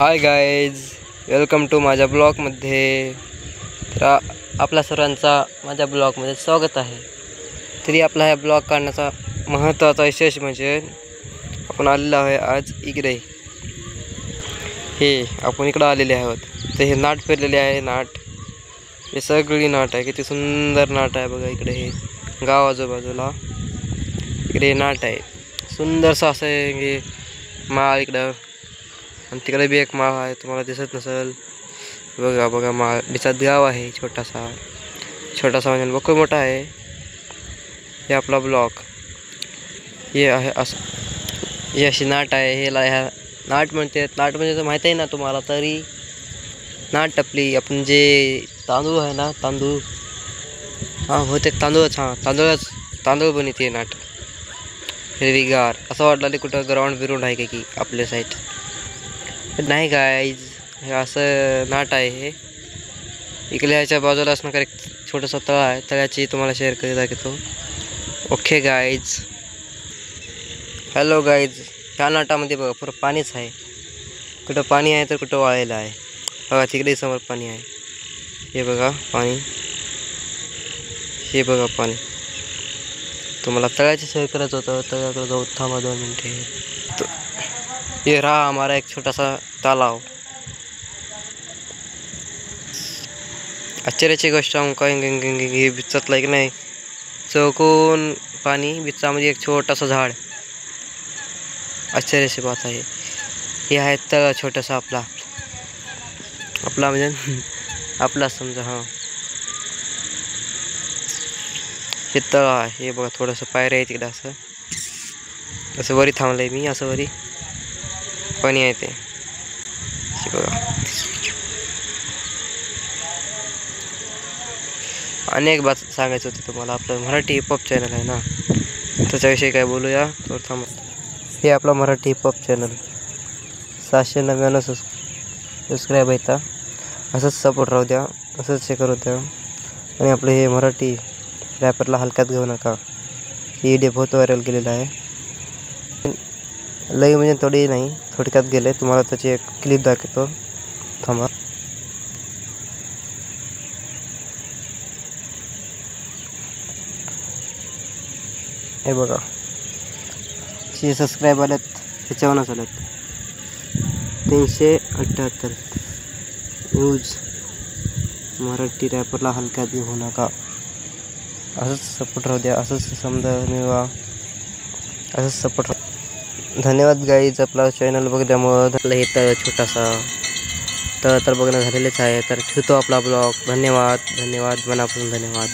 Hi guys, welcome to माझ्या ब्लॉगमध्ये. तर आपल्या सर्वांचा माझ्या ब्लॉगमध्ये स्वागत आहे. तरी आपला ह्या ब्लॉग काढण्याचा महत्त्वाचा विशेष म्हणजे आपण आलेलो आहे आज इकडे. आपण इकडं आलेले आहोत. तर हे नाट पेरलेले आहे. नाट हे सगळी नाट आहे. किती सुंदर नाट आहे बघा. इकडे हे गाव आजूबाजूला इकडे नाट आहे. सुंदरसं असं आहे हे माळ इकडं. आणि तिकडे बी एक माळ आहे, तुम्हाला दिसत नसेल. बघा बघा माळ दिसत गाव आहे छोटासा म्हणजे बघू मोठा आहे. हे आपला ब्लॉक हे आहे. असं ही अशी नाट आहे. ह्या नाट म्हणते. नाट म्हणजे माहीत आहे ना तुम्हाला. तरी नाट आपली आपण जे तांदूळ आहे ना, तांदूळ होते तांदूळच. तांदूळ बनते नाट. हिरवीगार असं वाटलं कुठं ग्राउंड बिराउंड आहे की आपल्या साईड. नाही गाईज, हे असं नाट आहे. हे इकडे ह्याच्या बाजूला असणार एक छोटंसं तळ आहे. तळ्याची तुम्हाला शेअर करीत दाखवतो. Okay guys, hello guys. ह्या नाटामध्ये बघा पुरं पाणीच आहे. कुठं पाणी आहे तर कुठं वाळलेलं आहे. बघा तिकडे समोर पाणी आहे. हे बघा पाणी. हे बघा पाणी. तुम्हाला तळ्याची शेअर करायचं होतं. तळ्याकडे जाऊ, थांबा 2 मिनटे. ये रहा हमारा एक छोटा सा तालाव. आश्चर्याची गोष्ट हे बिचातलं की नाही, चौकोन पाणी, बिचामध्ये एक छोटासा झाड. आश्चर्याची बात आहे. हे आहे तळ छोटासा आपला म्हणजे आपला समजा. हे तळ आहे. हे बघा थोडंसं पायऱ्या आहे तिकडं. असं वरी थांबलंय मी. असं वरी पाणी आहे ते बघा. अनेक बात सांगायचं होतं तुम्हाला. आपलं मराठी हिपहॉप चॅनल आहे ना, त्याच्याविषयी काय बोलूया तर थांबा. हे आपला मराठी हिपहॉप चॅनल 799 सबस्क्राईब आहेत. असंच सपोर्ट राहू द्या, असंच हे करू द्या. आणि आपलं हे मराठी रॅपरला हलक्यात घेऊ नका. ही व्हिडिओ बहुत व्हायरल केलेला आहे. लई म्हणजे थोडी नाही, थोडक्यात गेले. तुम्हाला त्याची एक क्लिप दाखवतो, थांबा. हे बघा 6 सबस्क्राईब आलेत, 55 आलेत, 378 न्यूज. मराठी रॅपरला हलक्यात घेऊ नका. असंच सपोर्ट राहू द्या, असंच समजा मिळवा, असंच सपोर्ट. धन्यवाद गाईज. आपला चॅनल बघल्यामुळं. हे तळ छोटासा तळ तर बघणं झालेलेच आहे. तर ठेवतो आपला ब्लॉग. धन्यवाद मनापासून धन्यवाद.